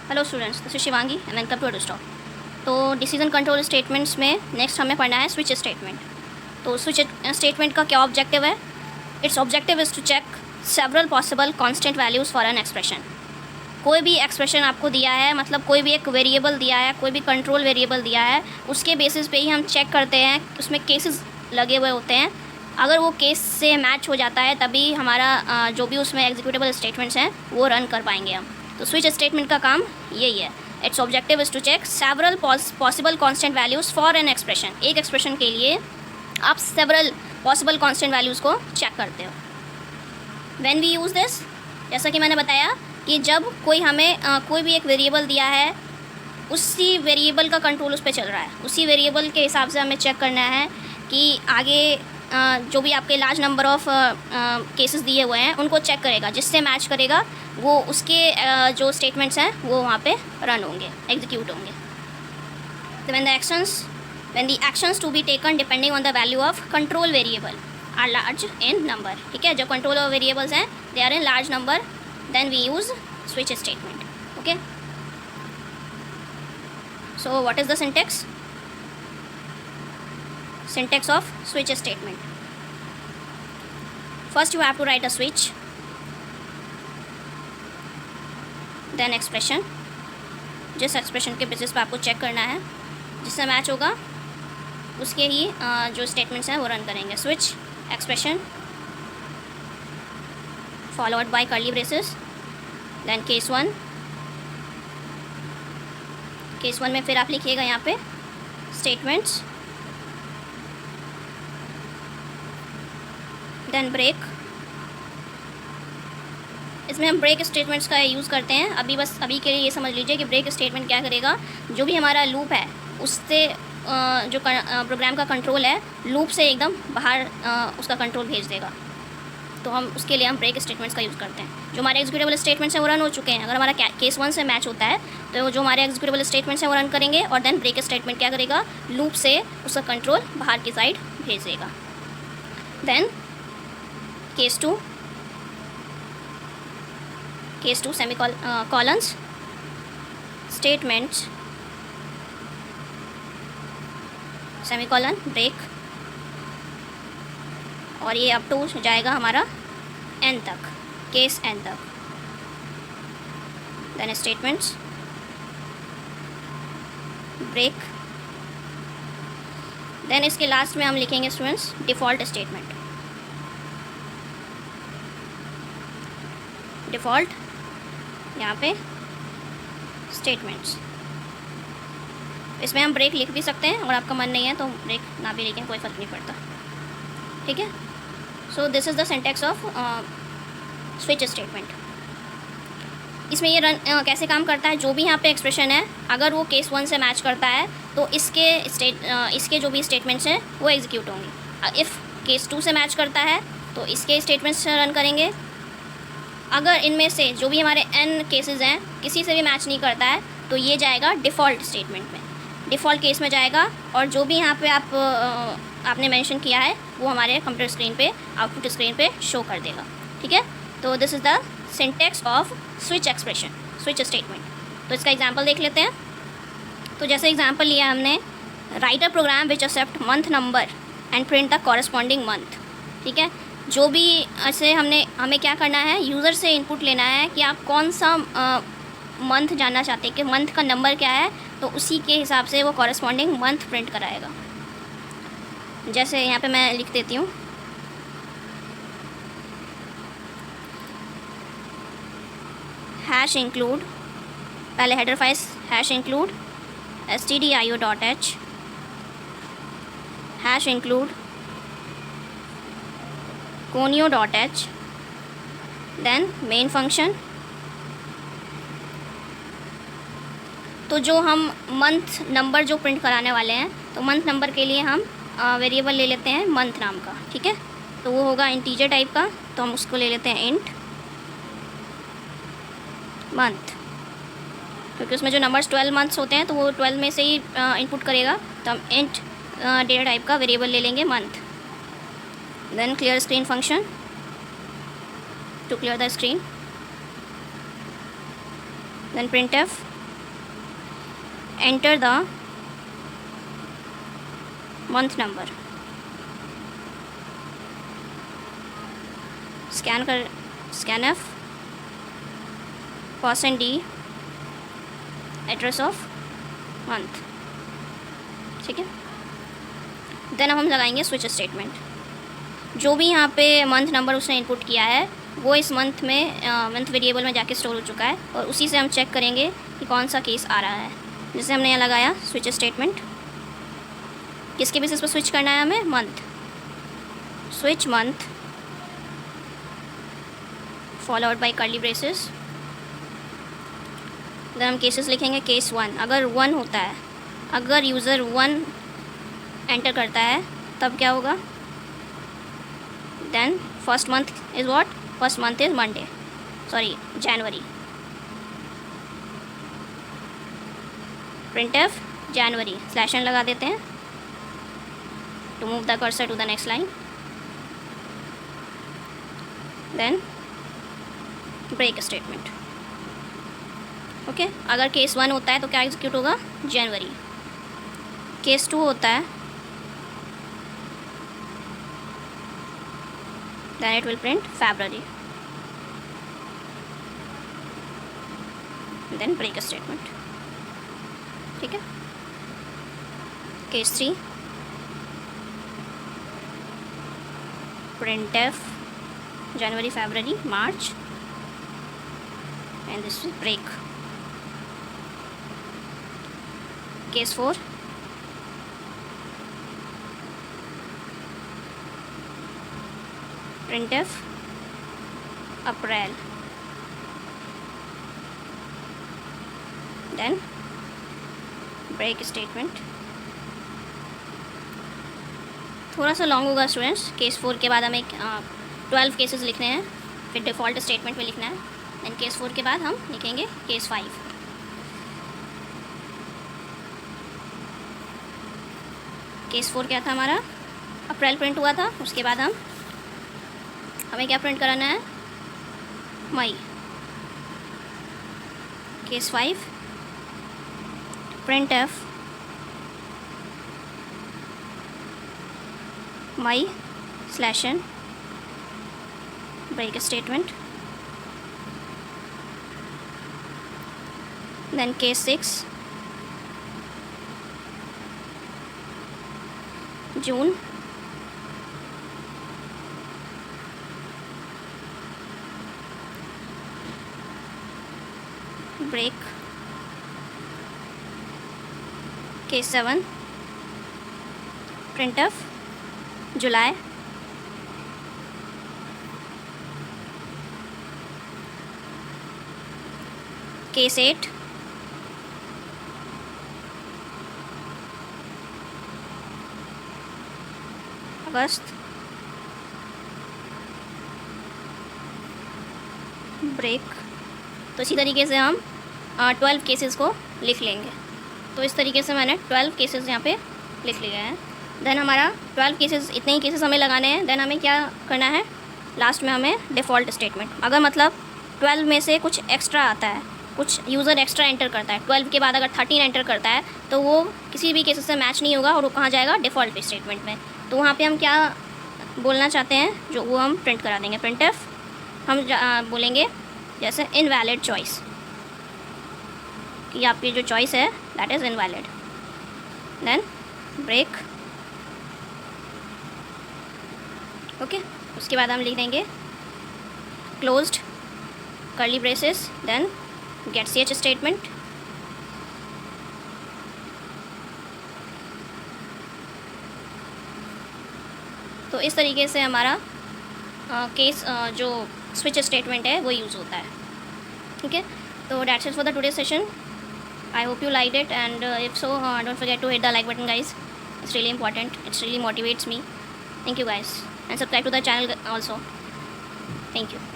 Hello students, this is Shivangi and welcome to stock. तो decision control statements में next हमें पढ़ना है स्विच स्टेटमेंट। तो स्विच स्टेटमेंट का क्या ऑब्जेक्टिव है? It's objective is to check several possible constant values for an expression. कोई भी एक्सप्रेशन आपको दिया है, मतलब कोई भी एक वेरिएबल दिया है, कोई भी कंट्रोल वेरिएबल दिया है, उसके बेसिस पे ही हम चेक करते हैं, उसमें केसेस लगे हुए होते हैं। अगर वो केस से मैच हो जाता है तभी हमारा जो भी उसमें एग्जीक्यूटेबल स्टेटमेंट्स हैं वो रन कर पाएंगे हम। तो स्विच स्टेटमेंट का काम यही है। It's objective is to check several possible constant values for an expression. एक एक्सप्रेशन के लिए आप सेवरल पॉसिबल कांस्टेंट वैल्यूज़ को चेक करते हो। व्हेन वी यूज़ दिस, जैसा कि मैंने बताया कि जब कोई हमें कोई भी एक वेरिएबल दिया है, उसी वेरिएबल का कंट्रोल उस पर चल रहा है, उसी वेरिएबल के हिसाब से हमें चेक करना है कि आगे जो भी आपके लार्ज नंबर ऑफ केसेस दिए हुए हैं उनको चेक करेगा, जिससे मैच करेगा वो उसके जो स्टेटमेंट्स हैं वो वहाँ पे रन होंगे, एग्जीक्यूट होंगे। तो when the actions to be taken depending on the value of control variable are large in number, ठीक है, जो कंट्रोल वेरिएबल्स हैं they are in large number, then we use switch statement. Okay, so what is the syntax of switch statement? First you have to write a switch, then expression, जिस expression के basis पे आपको check करना है, जिससे match होगा उसके ही जो स्टेटमेंट्स हैं वो रन करेंगे। Switch expression followed by curly braces, then case one में फिर आप लिखिएगा यहाँ पे स्टेटमेंट्स, देन ब्रेक। इसमें हम ब्रेक स्टेटमेंट्स का यूज़ करते हैं। अभी के लिए ये समझ लीजिए कि ब्रेक स्टेटमेंट क्या करेगा, जो भी हमारा लूप है उससे जो प्रोग्राम का कंट्रोल है लूप से एकदम बाहर उसका कंट्रोल भेज देगा। तो हम उसके लिए हम ब्रेक स्टेटमेंट्स का यूज़ करते हैं। जो हमारे एग्जीक्यूटेबल स्टेटमेंट्स हैं वो रन हो चुके हैं, अगर हमारा केस 1 से मैच होता है तो जो हमारे एग्जीक्यूटेबल स्टेटमेंट्स हैं वो रन करेंगे, और देन ब्रेक स्टेटमेंट क्या करेगा, लूप से उसका कंट्रोल बाहर की साइड भेज देगा। Then case two semicolons statements semicolon break, और ये अप टू जाएगा हमारा एन तक, केस एन तक। देन स्टेटमेंट्स ब्रेक, देन इसके लास्ट में हम लिखेंगे स्टूडेंट्स डिफ़ॉल्ट स्टेटमेंट। डिफ़ॉल्ट यहाँ पे स्टेटमेंट्स, इसमें हम ब्रेक लिख भी सकते हैं, अगर आपका मन नहीं है तो ब्रेक ना भी लिखें, कोई फ़र्क नहीं पड़ता, ठीक है। So this is the syntax off switch statement. इसमें ये रन कैसे काम करता है, जो भी यहाँ पे एक्सप्रेशन है अगर वो केस 1 से मैच करता है तो इसके जो भी स्टेटमेंट्स हैं वो एग्जीक्यूट होंगे। इफ़ केस 2 से मैच करता है तो इसके स्टेटमेंट्स रन करेंगे। अगर इनमें से जो भी हमारे n केसेस हैं किसी से भी मैच नहीं करता है तो ये जाएगा डिफ़ॉल्ट स्टेटमेंट में, डिफ़ॉल्ट केस में जाएगा, और जो भी यहाँ पे आपने मेंशन किया है वो हमारे कंप्यूटर स्क्रीन पे, आउटपुट स्क्रीन पे शो कर देगा, ठीक है। तो this is the syntax off switch statement. तो इसका एग्जांपल देख लेते हैं। तो जैसे एग्जांपल लिया हमने, write a program which accept month number and print the corresponding month, ठीक है। जो भी ऐसे हमें क्या करना है, यूज़र से इनपुट लेना है कि आप कौन सा मंथ जानना चाहते हैं, कि मंथ का नंबर क्या है, तो उसी के हिसाब से वो कॉरस्पॉन्डिंग मंथ प्रिंट कराएगा। जैसे यहाँ पे मैं लिख देती हूँ, हैश इंक्लूड, पहले header file hash include stdio.h, hash include conio.h, then main function. तो जो हम मंथ नंबर जो प्रिंट कराने वाले हैं, तो मंथ नंबर के लिए हम वेरिएबल ले लेते हैं मंथ नाम का, ठीक है। तो वो होगा इंटीजर टाइप का, तो हम उसको ले लेते हैं इंट मंथ, क्योंकि उसमें जो नंबर्स 12 मंथ्स होते हैं तो वो 12 में से ही इनपुट करेगा, तो हम इंट डेटा टाइप का वेरिएबल ले लेंगे month. then clear screen function to clear the screen, then printf enter the month number. Scan %D address of month. ठीक है, देन हम लगाएंगे स्विच स्टेटमेंट। जो भी यहाँ पे मंथ नंबर उसने इनपुट किया है वो इस मंथ वेरिएबल में जाके स्टोर हो चुका है, और उसी से हम चेक करेंगे कि कौन सा केस आ रहा है। जैसे हमने यहाँ लगाया स्विच स्टेटमेंट, किसके बेसिस पर स्विच करना है हमें? Month. Switch month followed by curly braces. Then हम केसेस लिखेंगे। केस 1, अगर 1 होता है, अगर यूज़र 1 एंटर करता है तब क्या होगा? Then first month is what? First month is Monday, sorry January. printf January /n लगा देते हैं to move the cursor to the next line. Then break statement. Okay, अगर केस 1 होता है तो क्या एग्जीक्यूट होगा? जनवरी। केस 2 होता है, then it will print February, then break statement। ठीक है, case 3 printf January, February, March, and this is break। Case 4 printf April, then break statement। थोड़ा सा लॉन्ग होगा स्टूडेंट्स। केस 4 के बाद हमें 12 केसेस लिखने हैं, फिर डिफ़ॉल्ट स्टेटमेंट में लिखना है। दैन केस 4 के बाद हम लिखेंगे केस 5। केस 4 क्या था हमारा? अप्रैल प्रिंट हुआ था, उसके बाद हमें क्या प्रिंट कराना है? मई। केस 5 printf मई /n break statement। then case 6 June, break। case 7 printf July, case 8 अगस्त, ब्रेक। तो इसी तरीके से हम 12 केसेस को लिख लेंगे। तो इस तरीके से मैंने 12 केसेस यहाँ पे लिख लिए हैं। देन हमारा 12 केसेस, इतने ही केसेस हमें लगाने हैं। देन हमें क्या करना है? लास्ट में हमें डिफ़ॉल्ट स्टेटमेंट। अगर मतलब 12 में से कुछ एक्स्ट्रा आता है, कुछ यूज़र एक्स्ट्रा एंटर करता है, 12 के बाद अगर 13 एंटर करता है तो वो किसी भी केसेस से मैच नहीं होगा और वो कहाँ जाएगा? डिफ़ॉल्ट स्टेटमेंट में। तो वहाँ पे हम क्या बोलना चाहते हैं जो वो हम प्रिंट करा देंगे। printf हम बोलेंगे जैसे इनवैलिड चॉइस, कि आपकी जो चॉइस है that is invalid. Then break. Okay, उसके बाद हम लिख देंगे closed curly braces, then get ch statement. तो इस तरीके से हमारा केस जो स्विच स्टेटमेंट है वो यूज़ होता है। ठीक है, तो that's it for the today session. I hope you liked it, and if so, don't forget to hit the like button, guys. It's really important. It really motivates me. Thank you, guys, and subscribe to the channel also. Thank you.